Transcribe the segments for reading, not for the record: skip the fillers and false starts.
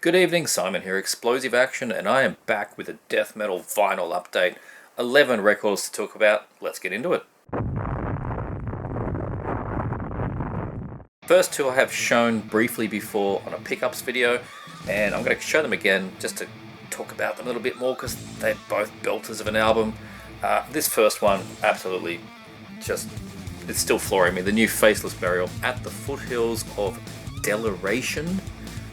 Good evening, Simon here, Explosive Action, and I am back with a death metal vinyl update. 11 records to talk about. Let's get into it. First two I have shown briefly before on a pickups video, and I'm going to show them again just to talk about them a little bit more because they're both belters of an album. This first one, absolutely just, it's still flooring me. The new Faceless Burial at the foothills of Deleration.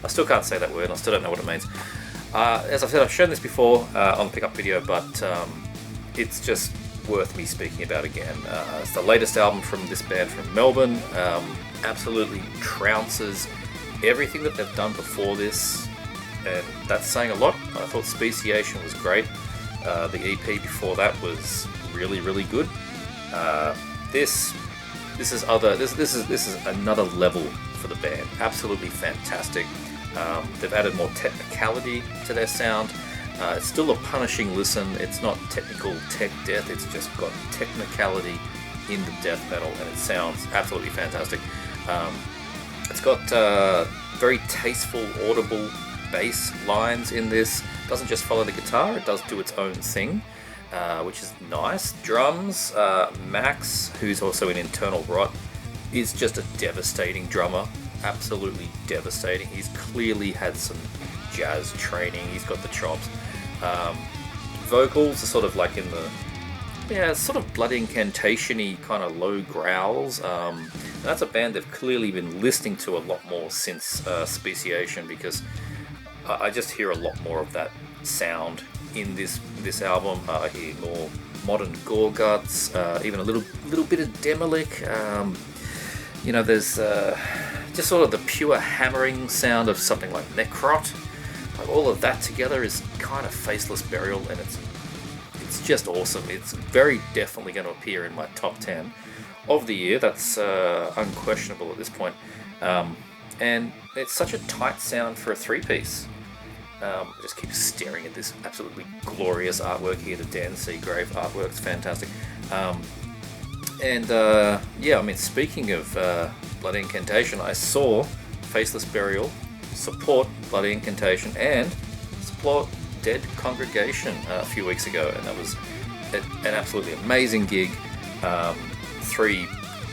I still can't say that word, I still don't know what it means. As I said, I've shown this before on the pickup video, but it's just worth me speaking about again. It's the latest album from this band from Melbourne. Absolutely trounces everything that they've done before this, and that's saying a lot. I thought Speciation was great. The EP before that was really good. This is another level for the band. Absolutely fantastic. They've added more technicality to their sound. It's still a punishing listen. It's not technical tech death. It's just got technicality in the death metal, and it sounds absolutely fantastic. It's got very tasteful, audible bass lines in this. It doesn't just follow the guitar. It does do its own thing, which is nice. Drums. Max, who's also in Internal Rot, is just a devastating drummer. Absolutely devastating. He's clearly had some jazz training. He's got the chops. Vocals are sort of like in the sort of Blood Incantation-y kind of low growls. That's a band they've clearly been listening to a lot more since Speciation, because I just hear a lot more of that sound in this album. I hear more modern gore guts, even a little bit of Demolic. There's just sort of the pure hammering sound of something like Necrot. Like all of that together is kind of Faceless Burial, and it's just awesome. It's very definitely going to appear in my top 10 of the year. That's unquestionable at this point. And it's such a tight sound for a three-piece. I just keep staring at this absolutely glorious artwork here. The Dan Seagrave artwork's fantastic. Speaking of Blood Incantation, I saw Faceless Burial support Blood Incantation and support Dead Congregation a few weeks ago, and that was an absolutely amazing gig. Three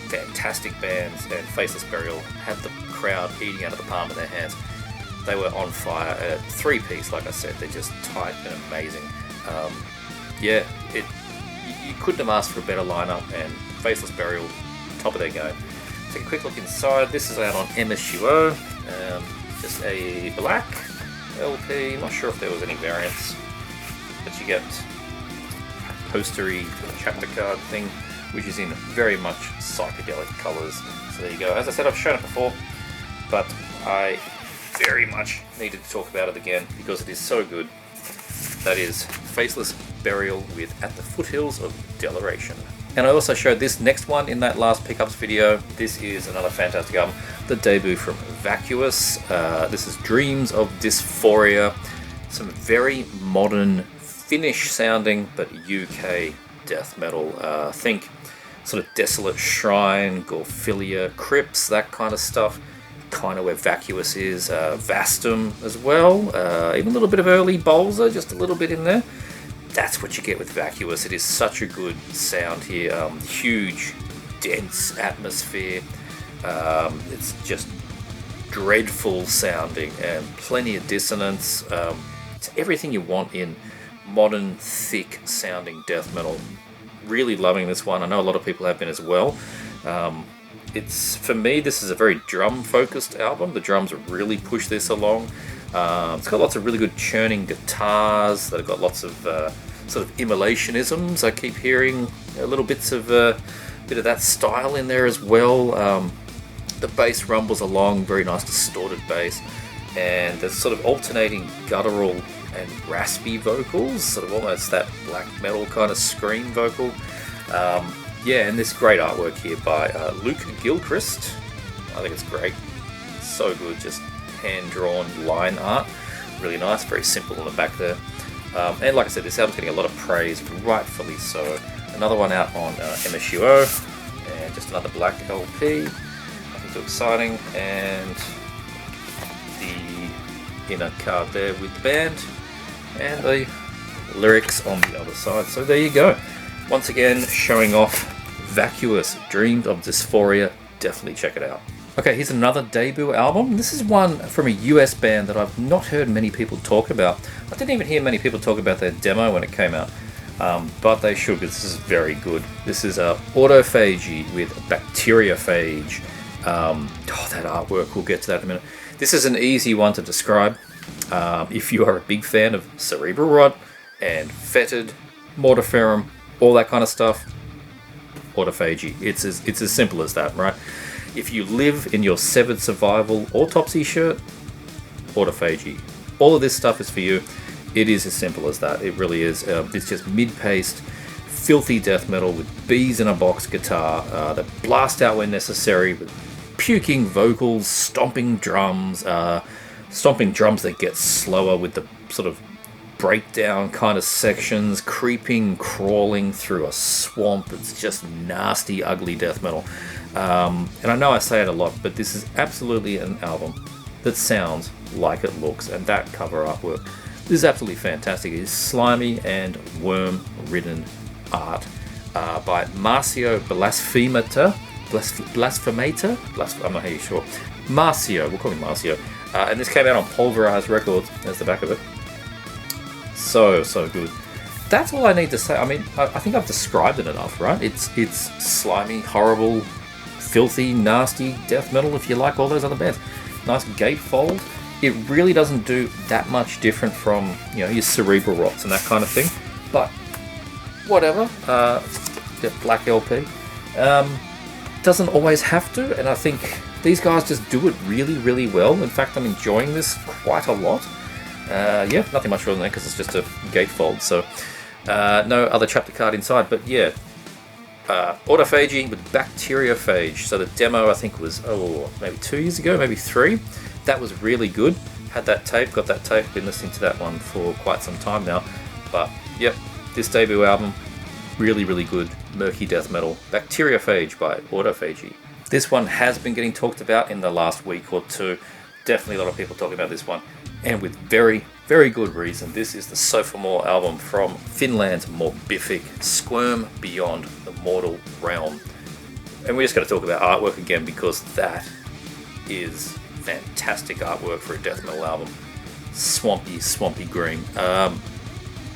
fantastic bands, and Faceless Burial had the crowd eating out of the palm of their hands. They were on fire. Three-piece, like I said, they're just tight and amazing. You couldn't have asked for a better lineup, and Faceless Burial, top of their game. Take a quick look inside. This is out on MSUO. Just a black LP. Not sure if there was any variants, but you get a postery chapter card thing, which is in very much psychedelic colours. So there you go. As I said, I've shown it before, but I very much needed to talk about it again because it is so good. That is Faceless Burial with At the Foothills of Deleration. And I also showed this next one in that last pickups video. This is another fantastic album, the debut from Vacuous. This is Dreams of Dysphoria. Some very modern, Finnish sounding, but UK death metal. Think sort of Desolate Shrine, Gorphilia, Crypts, that kind of stuff. Kind of where Vacuous is. Vastum as well. Even a little bit of early Bolzer, just a little bit in there. That's what you get with Vacuous. It is such a good sound here. Huge, dense atmosphere. It's just dreadful sounding and plenty of dissonance. It's everything you want in modern, thick sounding death metal. Really loving this one. I know a lot of people have been as well. For me, this is a very drum-focused album. The drums really push this along. It's got lots of really good churning guitars. They've got lots of sort of immolationisms. I keep hearing little bits of bit of that style in there as well. The bass rumbles along, very nice distorted bass, and there's sort of alternating guttural and raspy vocals, sort of almost that black metal kind of scream vocal. And this great artwork here by Luke Gilchrist. I think it's great. It's so good, just hand-drawn line art. Really nice, very simple on the back there. And like I said, this album's getting a lot of praise, rightfully so. Another one out on MSUO, and just another black LP. Nothing too exciting. And the inner card there with the band and the lyrics on the other side. So there you go. Once again, showing off Vacuous, Dreams of Dysphoria. Definitely check it out. Okay, here's another debut album. This is one from a US band that I've not heard many people talk about. I didn't even hear many people talk about their demo when it came out, but they should, because this is very good. This is Autophagy with Bacteriophage. That artwork, we'll get to that in a minute. This is an easy one to describe. If you are a big fan of Cerebral Rot and Fetid, Mortiferum, all that kind of stuff, Autophagy. It's as simple as that, right? If you live in your Severed Survival Autopsy shirt, Autophagy. All of this stuff is for you. It is as simple as that. It really is. It's just mid-paced, filthy death metal with bees in a box guitar that blast out when necessary, with puking vocals, stomping drums that get slower with the sort of breakdown kind of sections, creeping, crawling through a swamp. It's just nasty, ugly death metal. And I know I say it a lot, but this is absolutely an album that sounds like it looks, and that cover artwork, this is absolutely fantastic. It is slimy and worm-ridden art by Marcio Blasphemator. I'm not really sure. Marcio, we'll call him Marcio. And this came out on Pulverized Records. There's the back of it. So good. That's all I need to say. I mean, I think I've described it enough, right? It's slimy, horrible, filthy, nasty death metal, if you like all those other bands. Nice gatefold. It really doesn't do that much different from, your Cerebral Rots and that kind of thing. But whatever. The black LP. Doesn't always have to, and I think these guys just do it really, really well. In fact, I'm enjoying this quite a lot. Nothing much more than that, because it's just a gatefold, so no other chapter card inside, but yeah, Autophagy with Bacteriophage. So the demo, I think, was maybe 2 years ago, maybe 3. That was really good. Got that tape, been listening to that one for quite some time now, but yep, this debut album, really, really good murky death metal. Bacteriophage by Autophagy. This one has been getting talked about in the last week or two. Definitely a lot of people talking about this one, and with very, very good reason. This is the Sophomore album from Finland's Morbific, Squirm Beyond the Mortal Realm. And we're just going to talk about artwork again, because that is fantastic artwork for a death metal album. Swampy green.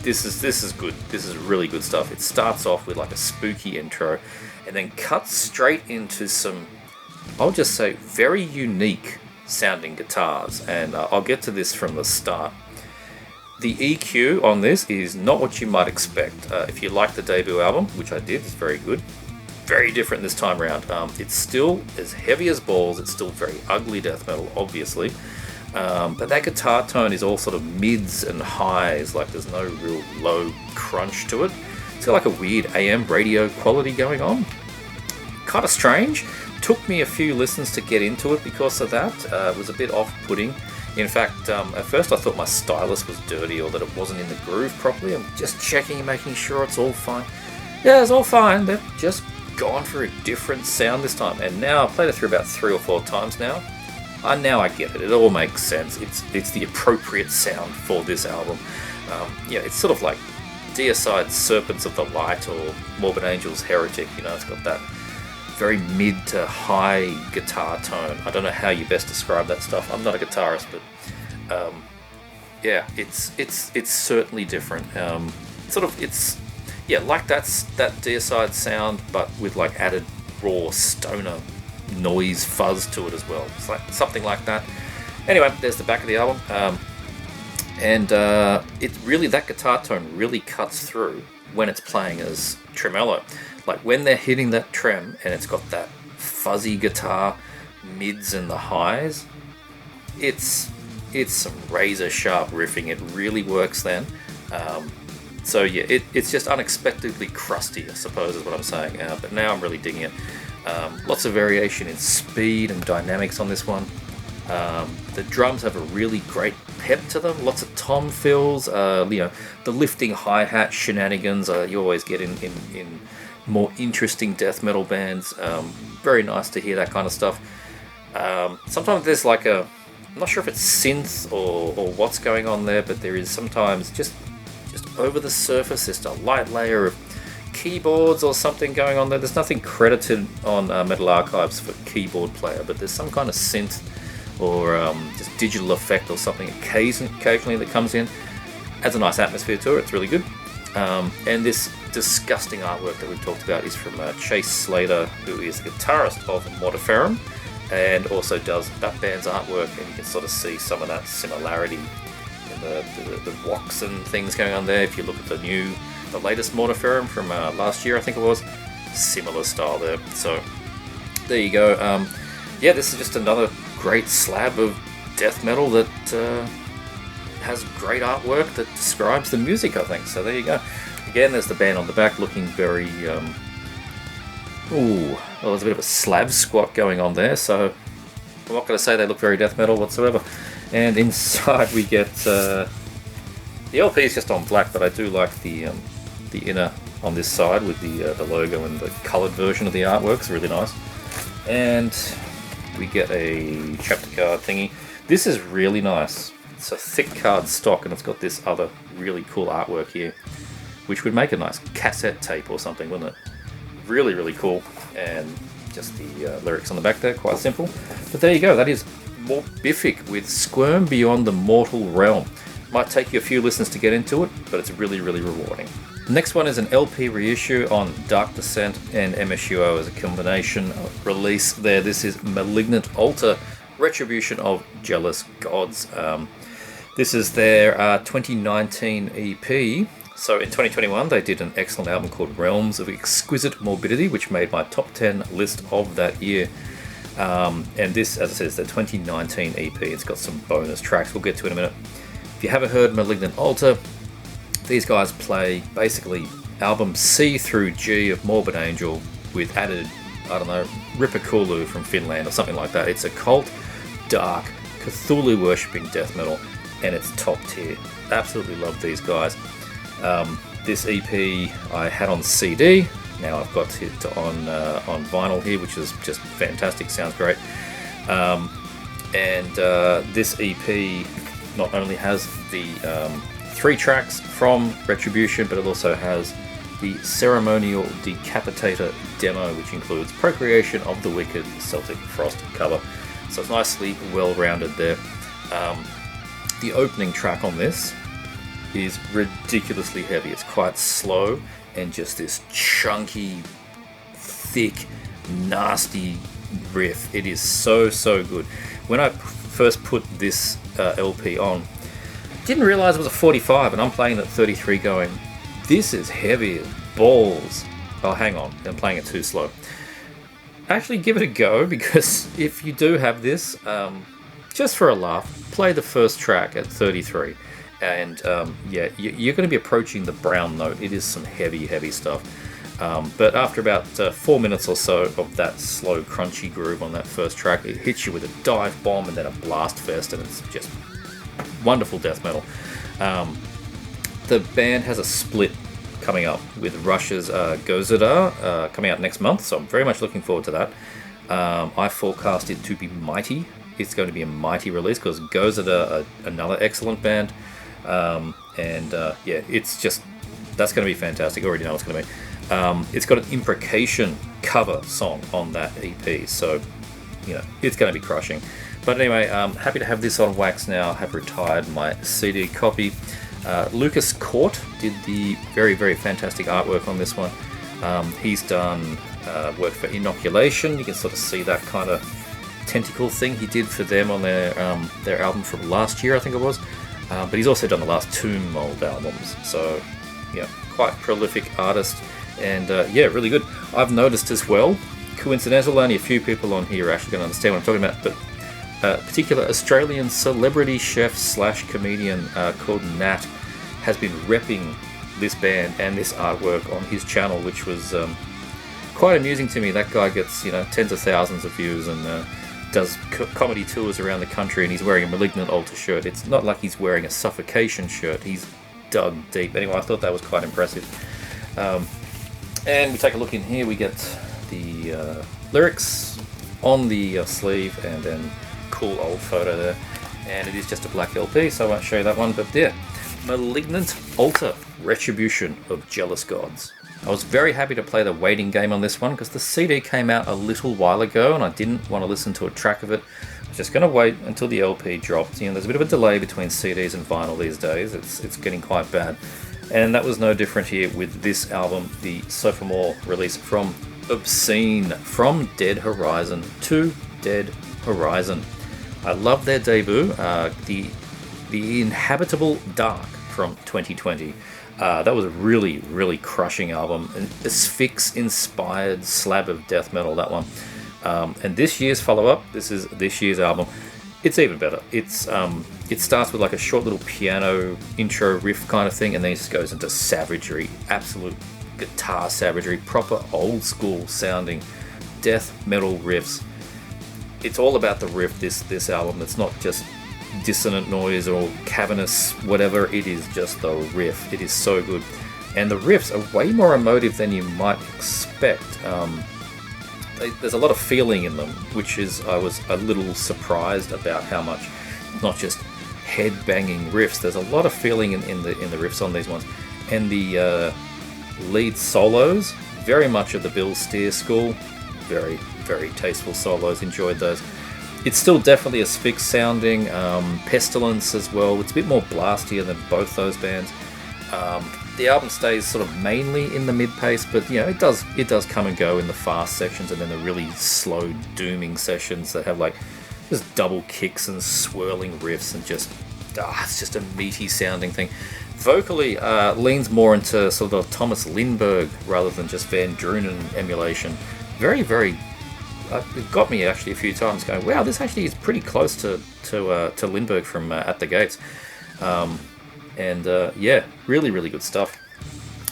This is good. This is really good stuff. It starts off with like a spooky intro, and then cuts straight into some, I'll just say, very unique sounding guitars, and I'll get to this from the start. The EQ on this is not what you might expect. If you like the debut album, which I did, it's very good. Very different this time around. It's still as heavy as balls. It's still very ugly death metal, obviously. But that guitar tone is all sort of mids and highs, like there's no real low crunch to it. It's got like a weird AM radio quality going on. Kind of strange. Took me a few listens to get into it because of that. It was a bit off-putting. In fact, at first I thought my stylus was dirty, or that it wasn't in the groove properly. I'm just checking and making sure it's all fine. Yeah, it's all fine. They've just gone for a different sound this time. And now I've played it through about 3 or 4 times now. Now I get it. It all makes sense. It's the appropriate sound for this album. It's sort of like Deicide's Serpents of the Light or Morbid Angel's Heretic. It's got that very mid to high guitar tone. I don't know how you best describe that stuff. I'm not a guitarist, but it's certainly different. Like that Deicide sound, but with like added raw stoner noise fuzz to it as well. It's like something like that. Anyway, there's the back of the album, it really, that guitar tone really cuts through when it's playing as tremolo. Like when they're hitting that trem and it's got that fuzzy guitar mids and the highs, it's some razor sharp riffing. It really works then. It's just unexpectedly crusty, I suppose is what I'm saying. But now I'm really digging it. Lots of variation in speed and dynamics on this one. The drums have a really great pep to them. Lots of tom fills. The lifting hi-hat shenanigans you always get in more interesting death metal bands. Very nice to hear that kind of stuff. Sometimes there's like a I'm not sure if it's synth or what's going on there, but there is sometimes just over the surface, just a light layer of keyboards or something going on there. There's nothing credited on Metal Archives for keyboard player, but there's some kind of synth or just digital effect or something occasionally that comes in. Adds a nice atmosphere to it. It's really good. And this disgusting artwork that we've talked about is from Chase Slater, who is the guitarist of Mortiferum and also does that band's artwork, and you can sort of see some of that similarity in the walks and things going on there. If you look at the latest Mortiferum from last year, I think it was, similar style there. So there you go. Yeah, this is just another great slab of death metal that has great artwork that describes the music, I think. So there you go. Again, there's the band on the back looking very well, there's a bit of a slab squat going on there, so I'm not going to say they look very death metal whatsoever. And inside we get the LP is just on black, but I do like the inner on this side with the logo and the coloured version of the artwork. It's really nice. And we get a chapter card thingy. This is really nice. It's a thick card stock, and it's got this other really cool artwork here, which would make a nice cassette tape or something, wouldn't it? Really, really cool. And just the lyrics on the back there, quite simple. But there you go, that is Morbific with Squirm Beyond the Mortal Realm. Might take you a few listens to get into it, but it's really, really rewarding. The next one is an LP reissue on Dark Descent and MSUO as a combination release there. This is Malignant Altar, Retribution of Jealous Gods. This is their 2019 EP. So in 2021 they did an excellent album called Realms of Exquisite Morbidity, which made my top 10 list of that year. And this, as I said, is the 2019 EP. It's got some bonus tracks we'll get to in a minute. If you haven't heard Malignant Altar, these guys play basically album C through G of Morbid Angel with added, I don't know, Ripakulu from Finland or something like that. It's occult, dark, Cthulhu worshipping death metal, and it's top tier. Absolutely love these guys. This EP I had on CD. Now I've got it on vinyl here, which is just fantastic. Sounds great. This EP not only has the 3 tracks from Retribution, but it also has the Ceremonial Decapitator demo, which includes Procreation of the Wicked, Celtic Frost cover. So it's nicely well-rounded there. The opening track on this is ridiculously heavy. It's quite slow and just this chunky, thick, nasty riff. It is so good. When I first put this LP on, didn't realize it was a 45, and I'm playing at 33 going, this is heavy as balls. Oh, hang on, I'm playing it too slow. Actually give it a go, because if you do have this, just for a laugh, play the first track at 33. And yeah, you're going to be approaching the brown note. It is some heavy stuff. But after about 4 minutes or so of that slow, crunchy groove on that first track, it hits you with a dive bomb and then a blast fest, and it's just wonderful death metal. The band has a split coming up with Russia's Gozadar coming out next month, so I'm very much looking forward to that. I forecast it to be mighty. It's going to be a mighty release because Gozadar are another excellent band. Yeah, it's just, that's going to be fantastic. I already know it's going to be. It's got an Imprecation cover song on that EP, so you know it's going to be crushing. But anyway, happy to have this on wax now. Have retired my CD copy. Lucas Court did the very fantastic artwork on this one. He's done work for Inoculation. You can sort of see that kind of tentacle thing he did for them on their album from last year, I think it was. But he's also done the last Tomb Mold albums. So yeah, quite prolific artist, and yeah, really good. I've noticed as well, coincidental, only a few people on here are actually going to understand what I'm talking about, but a particular Australian celebrity chef / comedian called Nat has been repping this band and this artwork on his channel, which was quite amusing to me. That guy gets, you know, tens of thousands of views and does comedy tours around the country, and he's wearing a Malignant Altar shirt. It's not like he's wearing a Suffocation shirt. He's dug deep. Anyway, I thought that was quite impressive. And we take a look in here. We get the lyrics on the sleeve, and then cool old photo there. and it is just a black LP, so I won't show you that one, but yeah. Malignant Altar, Retribution of Jealous Gods. I was very happy to play the waiting game on this one because the CD came out a little while ago and I didn't want to listen to a track of it. I was just going to wait until the LP dropped. You know, there's a bit of a delay between CDs and vinyl these days. It's getting quite bad. And that was no different here with this album, the Sophomore release from Obscene, From Dead Horizon to Dead Horizon. I love their debut, the Inhabitable Dark from 2020. That was a really, really crushing album. An Asphyx-inspired slab of death metal, that one. And this year's follow-up, this is this year's album, it's even better. It starts with like a short little piano intro riff kind of thing, and then it just goes into savagery, absolute guitar savagery, proper old school sounding death metal riffs. It's all about the riff, this album. It's not just dissonant noise or cavernous whatever, it is just the riff. It is so good, and the riffs are way more emotive than you might expect. There's a lot of feeling in them, which is, I was a little surprised about how much, not just head banging riffs, there's a lot of feeling in the riffs on these ones. And the lead solos, very much of the Bill Steer school, very, very tasteful solos, enjoyed those. It's still definitely a Asphyx sounding, Pestilence as well. It's a bit more blastier than both those bands. The album stays sort of mainly in the mid-pace, but you know, it does come and go in the fast sections, and then the really slow, dooming sessions that have like just double kicks and swirling riffs, and just it's just a meaty sounding thing. Vocally, leans more into sort of Thomas Lindberg rather than just Van Drunen emulation. Very, very. It got me actually a few times going, wow, this actually is pretty close to Lindbergh from At the Gates. Yeah, really, really good stuff.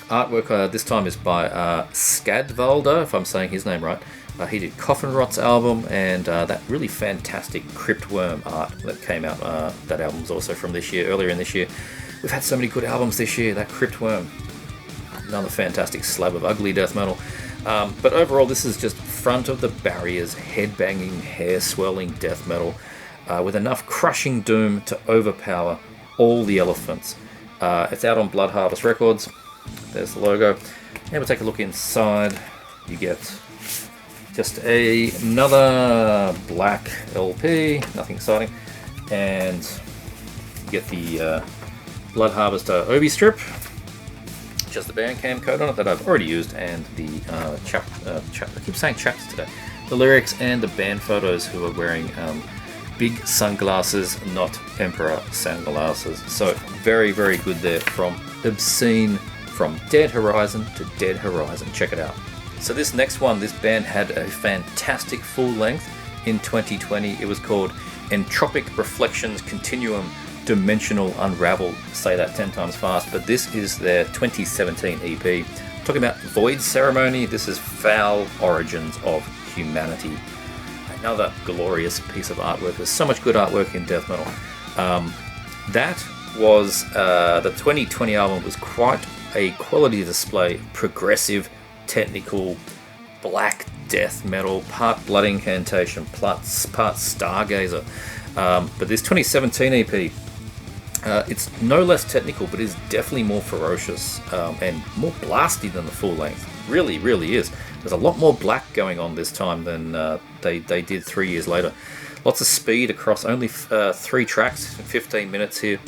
Artwork this time is by Skadvalder, if I'm saying his name right. He did Coffin Rot's album, and that really fantastic Cryptworm art that came out. That album's also from this year, earlier in this year. We've had so many good albums this year. That Cryptworm, another fantastic slab of ugly death metal. But overall, this is just front of the barriers, head-banging, hair-swirling death metal with enough crushing doom to overpower all the elephants. It's out on Blood Harvest Records. There's the logo. And we'll take a look inside. You get just another black LP, nothing exciting. And you get the Blood Harvest Obi strip, just the Bandcamp code on it that I've already used, and the I keep saying chapters today. The lyrics and the band photos, who are wearing big sunglasses, not Emperor sunglasses. So very, very good there from Obscene, From Dead Horizon to Dead Horizon. Check it out. So this next one, this band had a fantastic full length in 2020. It was called Entropic Reflections Continuum Dimensional Unravel. Say that 10 times fast, but this is their 2017 EP. Talking about Void Ceremony, this is Foul Origins of Humanity. Another glorious piece of artwork. There's so much good artwork in death metal. That was the 2020 album was quite a quality display of progressive, technical, black death metal, part Blood Incantation, part Stargazer. But this 2017 EP, it's no less technical, but is definitely more ferocious and more blasty than the full length. Really, really is. There's a lot more black going on this time than they did 3 years later. Lots of speed across only 3 tracks, 15 minutes here.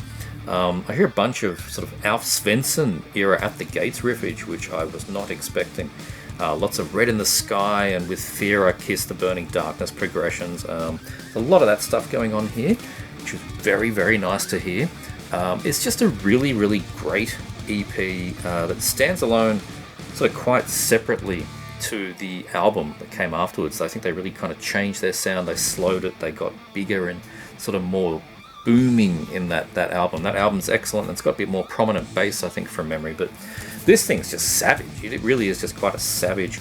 I hear a bunch of sort of Alf Svensson era At the Gates riffage, which I was not expecting. Lots of Red in the Sky and With Fear I Kiss the Burning Darkness progressions. A lot of that stuff going on here, which was very, very nice to hear. It's just a really, really great EP that stands alone, sort of quite separately to the album that came afterwards. I think they really kind of changed their sound. They slowed it. They got bigger and sort of more booming in that album. That album's excellent. It's got a bit more prominent bass, I think, from memory. But this thing's just savage. It really is just quite a savage,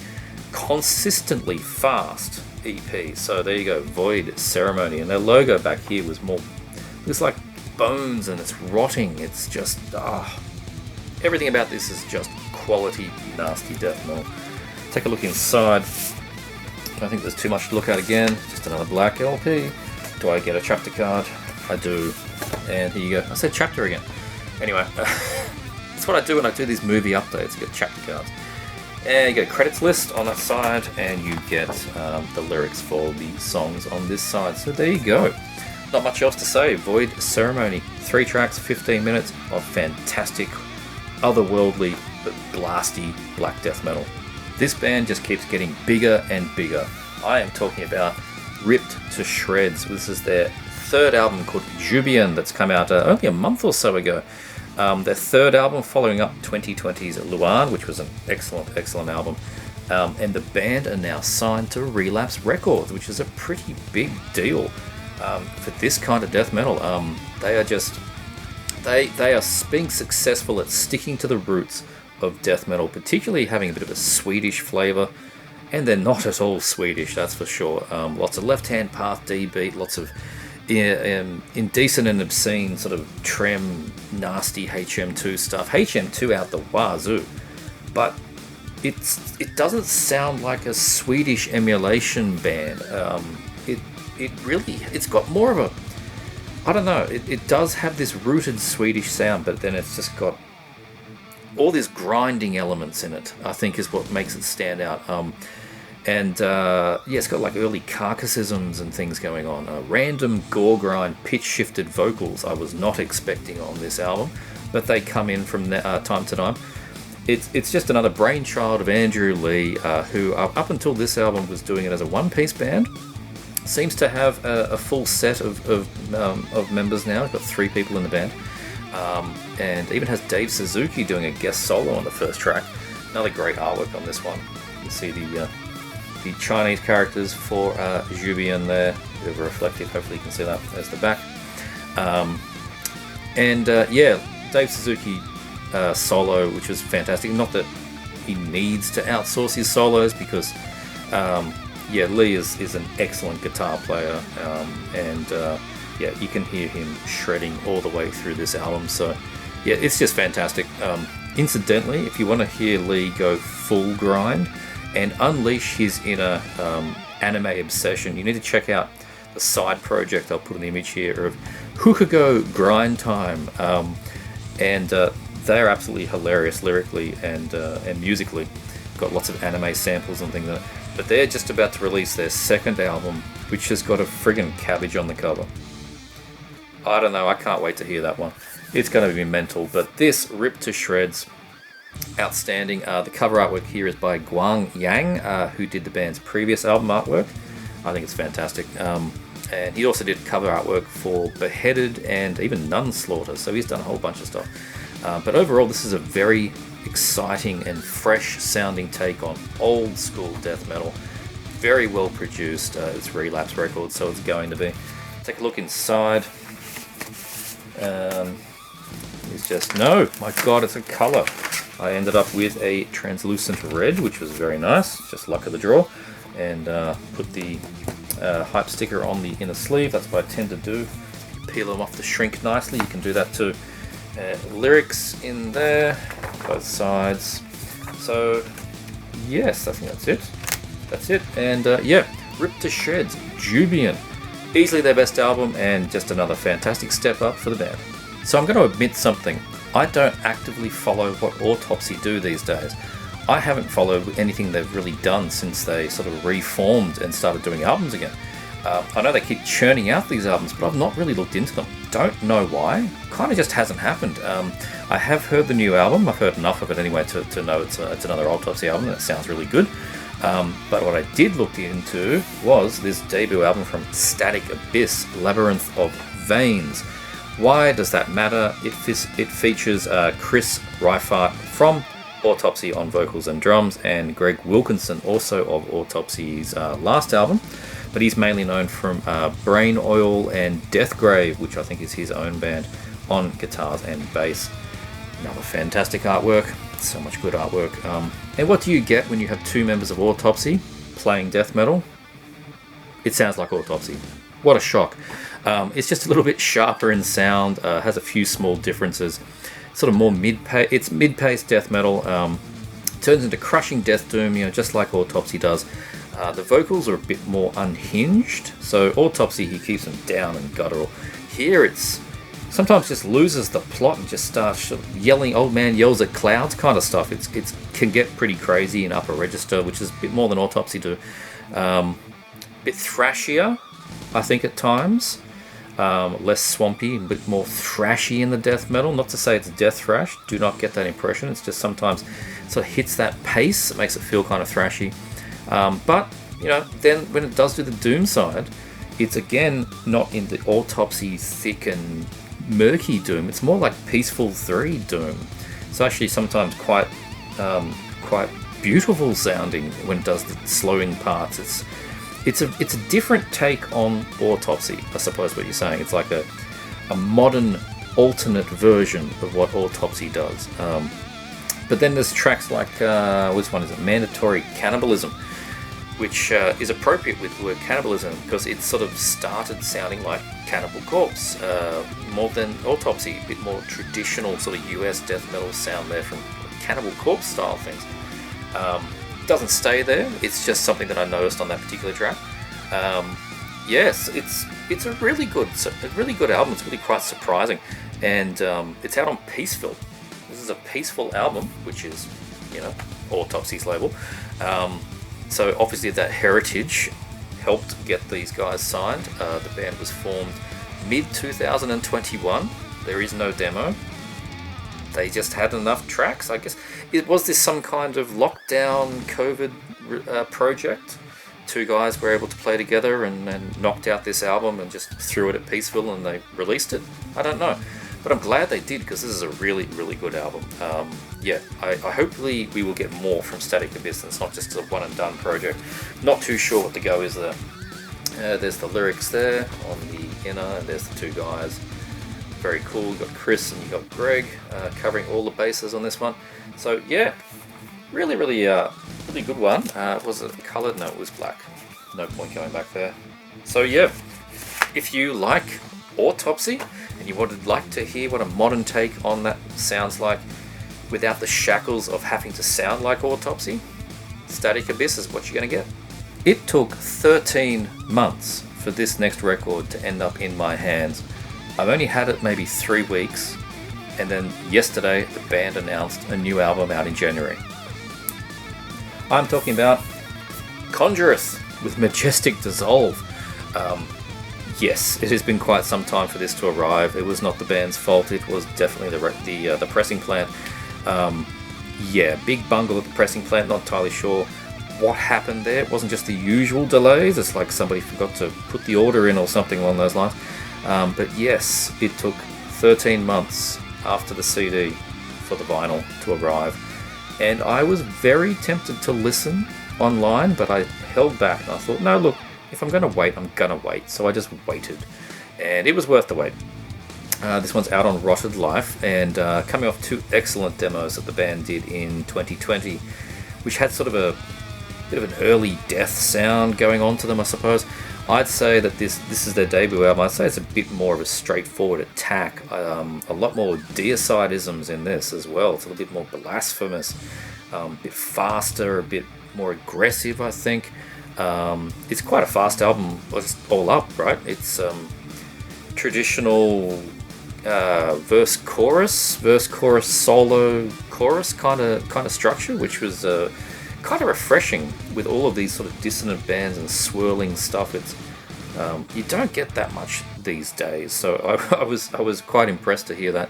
consistently fast EP. So there you go, Void Ceremony. And their logo back here was more, it's like bones and it's rotting. It's just, everything about this is just quality, nasty death metal. Take a look inside. I don't think there's too much to look at again. Just another black LP. Do I get a chapter card? I do. And here you go. I said chapter again. Anyway, that's what I do when I do these movie updates. You get chapter cards. And you get a credits list on that side, and you get the lyrics for the songs on this side. So there you go. Not much else to say. Void Ceremony. 3 tracks, 15 minutes of fantastic, otherworldly, but blasty black death metal. This band just keeps getting bigger and bigger. I am talking about Ripped to Shreds. This is their 3rd album called Jubian that's come out only a month or so ago. Their 3rd album following up 2020's Luan, which was an excellent album. And the band are now signed to Relapse Records, which is a pretty big deal for this kind of death metal. They are being successful at sticking to the roots of death metal, particularly having a bit of a Swedish flavour. And they're not at all Swedish, that's for sure. Lots of left-hand path D beat, lots of indecent and obscene sort of trem, nasty HM2 stuff. HM2 out the wazoo. But it doesn't sound like a Swedish emulation band. It's got more of a, I don't know, it does have this rooted Swedish sound, but then it's just got all these grinding elements in it, I think, is what makes it stand out. It's got like early carcassisms and things going on. Random gore grind, pitch shifted vocals I was not expecting on this album, but they come in from time to time. It's just another brainchild of Andrew Lee, who up until this album was doing it as a one-piece band. Seems to have a full set of members now. He's got 3 people in the band. And even has Dave Suzuki doing a guest solo on the first track. Another great artwork on this one. You see the Chinese characters for Jubian there, a bit of a reflective, hopefully you can see that as the back. Dave Suzuki solo, which was fantastic. Not that he needs to outsource his solos, because Lee is an excellent guitar player, you can hear him shredding all the way through this album. So yeah, it's just fantastic. Incidentally, if you want to hear Lee go full grind and unleash his inner anime obsession, you need to check out the side project. I'll put an image here of Hukago Grind Time, they're absolutely hilarious lyrically and musically. Got lots of anime samples and things like that. But they're just about to release their 2nd album, which has got a friggin' cabbage on the cover. I don't know, I can't wait to hear that one. It's going to be mental. But this, Ripped to Shreds, outstanding. The cover artwork here is by Guang Yang, who did the band's previous album artwork. I think it's fantastic. And he also did cover artwork for Beheaded and even Nun Slaughter, so he's done a whole bunch of stuff. But overall, this is a very exciting and fresh sounding take on old school death metal. Very well produced. It's Relapse Records, so it's going to be. Take a look inside. It's just, no, my god, it's a colour. I ended up with a translucent red, which was very nice, just luck of the draw, and put the hype sticker on the inner sleeve. That's what I tend to do. Peel them off the shrink nicely, you can do that too. Lyrics in there, both sides. So yes, I think that's it. And Ripped to Shreds, Jubian, easily their best album, and just another fantastic step up for the band. So I'm going to admit something. I don't actively follow what Autopsy do these days. I haven't followed anything they've really done since they sort of reformed and started doing albums again. I know they keep churning out these albums, but I've not really looked into them. Don't know why. Kind of just hasn't happened. I have heard the new album. I've heard enough of it anyway to know it's another Autopsy album, and it sounds really good. But what I did look into was this debut album from Static Abyss, Labyrinth of Veins. Why does that matter? It features Chris Reifert from Autopsy on vocals and drums, and Greg Wilkinson, also of Autopsy's last album, but he's mainly known from Brain Oil and Deathgrave, which I think is his own band, on guitars and bass. Another fantastic artwork, so much good artwork. And what do you get when you have 2 members of Autopsy playing death metal? It sounds like Autopsy. What a shock. It's just a little bit sharper in sound, has a few small differences. Sort of more mid-paced death metal, turns into crushing death doom, just like Autopsy does. The vocals are a bit more unhinged, so Autopsy, he keeps them down and guttural. here it's sometimes just loses the plot and just starts sort of yelling, old man yells at clouds kind of stuff. It can get pretty crazy in upper register, which is a bit more than Autopsy do. Bit thrashier, I think, at times. Less swampy, a bit more thrashy in the death metal. Not to say it's death thrash, do not get that impression. It's just sometimes it sort of hits that pace. It makes it feel kind of thrashy. But, you know, then when it does do the Doom side, it's again not in the Autopsy thick and murky Doom. It's more like Peaceful 3 Doom. It's actually sometimes quite beautiful sounding when it does the slowing parts. It's a different take on Autopsy, I suppose what you're saying. It's like a modern alternate version of what Autopsy does. But then there's tracks like, which one is it? Mandatory Cannibalism, which is appropriate with the word cannibalism because it sort of started sounding like Cannibal Corpse, more than Autopsy, a bit more traditional sort of US death metal sound there from Cannibal Corpse style things. Doesn't stay there. It's just something that I noticed on that particular track. Yes, it's a really good album. It's really quite surprising, and it's out on Peaceful. This is a Peaceful album, which is, you know, Autopsy's label. So obviously that heritage helped get these guys signed. The band was formed mid-2021. There is no demo. They just had enough tracks, I guess. Was this some kind of lockdown COVID project? Two guys were able to play together and knocked out this album and just threw it at Peaceful and they released it? I don't know. But I'm glad they did because this is a really, really good album. I hopefully we will get more from Static Abyss. It's not just a one and done project. Not too sure what the go is there. There's the lyrics there on the inner, and there's the two guys. Very cool. You've got Chris and you've got Greg covering all the bases on this one. So yeah, really good one. Was it coloured? No, it was black. No point going back there. So yeah, if you like Autopsy and you would like to hear what a modern take on that sounds like without the shackles of having to sound like Autopsy, Static Abyss is what you're going to get. It took 13 months for this next record to end up in my hands. I've only had it maybe 3 weeks, and then yesterday the band announced a new album out in January. I'm talking about Conjureth with Majestic Dissolve. Yes, it has been quite some time for this to arrive. It was not the band's fault. It was definitely the pressing plant. Big bungle at the pressing plant. Not entirely sure what happened there. It wasn't just the usual delays. It's like somebody forgot to put the order in or something along those lines. But yes, it took 13 months after the CD for the vinyl to arrive. And I was very tempted to listen online, but I held back and I thought, no, look, if I'm going to wait, I'm going to wait. So I just waited. And it was worth the wait. This one's out on Rotted Life and coming off 2 excellent demos that the band did in 2020, which had sort of a bit of an early death sound going on to them, I suppose. I'd say that this is their debut album. I'd say it's a bit more of a straightforward attack. A lot more deicide-isms in this as well. It's a little bit more blasphemous, a bit faster, a bit more aggressive, I think. It's quite a fast album all up, right? It's traditional verse chorus solo chorus kind of structure, which was kind of refreshing with all of these sort of dissonant bands and swirling stuff. It's you don't get that much these days, so I was quite impressed to hear that.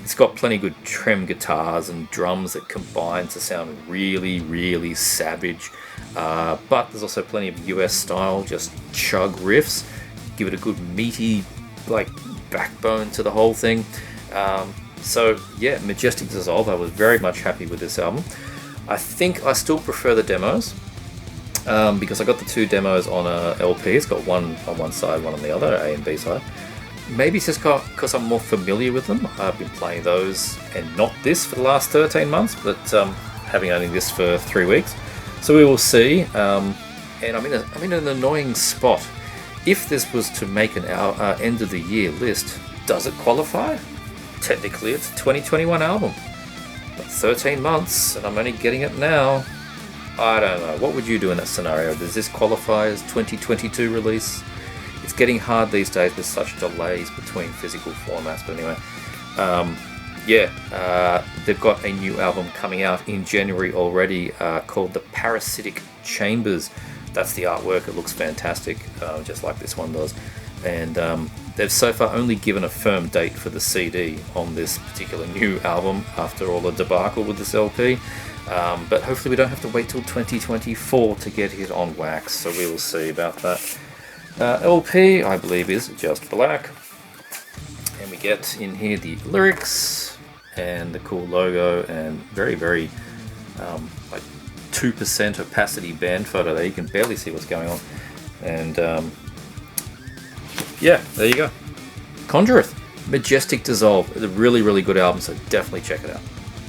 It's got plenty of good trem guitars and drums that combine to sound really, really savage, but there's also plenty of US style, just chug riffs, give it a good meaty like backbone to the whole thing. So yeah, Majestic Dissolve, I was very much happy with this album. I think I still prefer the demos because I got the 2 demos on a LP. It's got one on one side, one on the other, A and B side. Maybe it's just because I'm more familiar with them. I've been playing those and not this for the last 13 months, but having only this for 3 weeks. So we will see. And I'm in an annoying spot. If this was to make an end of the year list, does it qualify? Technically, it's a 2021 album. 13 months and I'm only getting it now. I don't know. What would you do in that scenario? Does this qualify as 2022 release? It's getting hard these days with such delays between physical formats. But anyway, yeah, they've got a new album coming out in January already called The Parasitic Chambers. That's the artwork. It looks fantastic, just like this one does. And they've so far only given a firm date for the CD on this particular new album after all the debacle with this LP. But hopefully we don't have to wait till 2024 to get it on wax, so we will see about that. LP, I believe, is just black. And we get in here the lyrics and the cool logo and very, very like 2% opacity band photo there. You can barely see what's going on. And yeah, there you go. Conjureth, Majestic Dissolve. It's a really, really good album, so definitely check it out.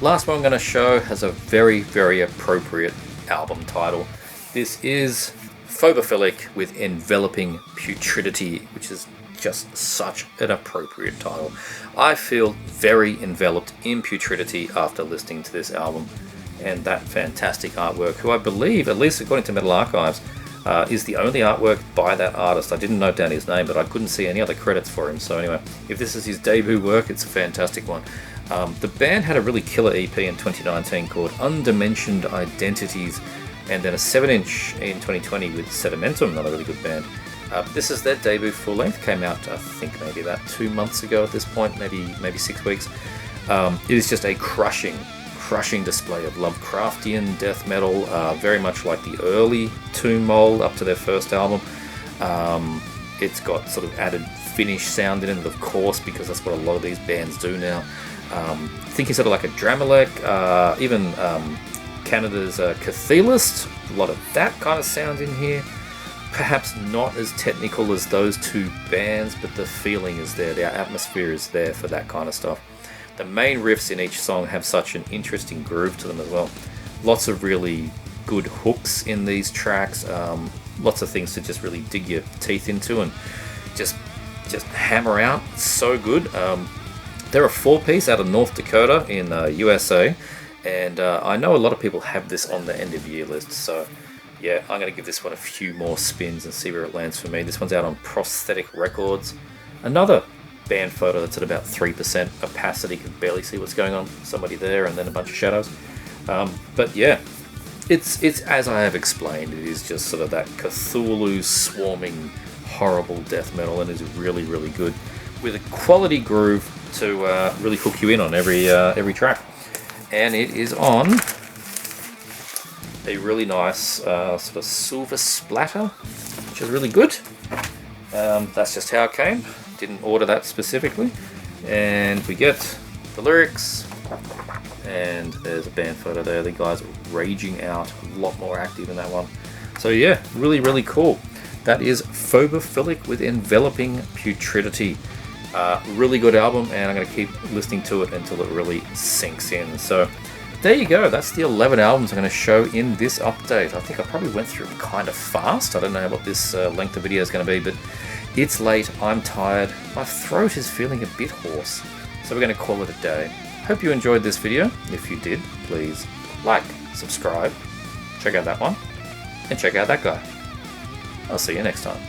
Last one I'm going to show has a very, very appropriate album title. This is Phobophilic with Enveloping Putridity, which is just such an appropriate title. I feel very enveloped in putridity after listening to this album, and that fantastic artwork, who I believe, at least according to Metal Archives, is the only artwork by that artist. I didn't note down his name, but I couldn't see any other credits for him. So anyway, if this is his debut work, it's a fantastic one. The band had a really killer EP in 2019 called Undimensioned Identities, and then a 7-inch in 2020 with Sedimentum, another really good band. This is their debut full length, came out I think maybe about 2 months ago at this point, maybe 6 weeks. It is just a crushing display of Lovecraftian death metal, very much like the early Tomb Mold up to their first album. It's got sort of added Finnish sound in it, of course, because that's what a lot of these bands do now. Thinking sort of like a Dramelech, even Canada's Cathedalist, a lot of that kind of sound in here. Perhaps not as technical as those two bands, but the feeling is there, the atmosphere is there for that kind of stuff. The main riffs in each song have such an interesting groove to them as well. Lots of really good hooks in these tracks, lots of things to just really dig your teeth into and just hammer out. It's so good. They're a 4-piece out of North Dakota in USA, and I know a lot of people have this on the end of year list, so yeah, I'm going to give this one a few more spins and see where it lands for me. This one's out on Prosthetic Records. Another band photo that's at about 3% opacity, can barely see what's going on. Somebody there and then a bunch of shadows. But yeah, it's as I have explained, it is just sort of that Cthulhu swarming horrible death metal, and is really, really good with a quality groove to really hook you in on every track. And it is on a really nice sort of silver splatter, which is really good. That's just how it came. Didn't order that specifically. And we get the lyrics, and there's a band photo there. The guys are raging out, a lot more active in that one. So yeah, really, really cool. That is Phobophilic with Enveloping Putridity. Really good album, and I'm going to keep listening to it until it really sinks in. So there you go. That's the 11 albums I'm going to show in this update. I think I probably went through it kind of fast. I don't know what this length of video is going to be, but it's late. I'm tired. My throat is feeling a bit hoarse. So we're going to call it a day. Hope you enjoyed this video. If you did, please like, subscribe, check out that one, and check out that guy. I'll see you next time.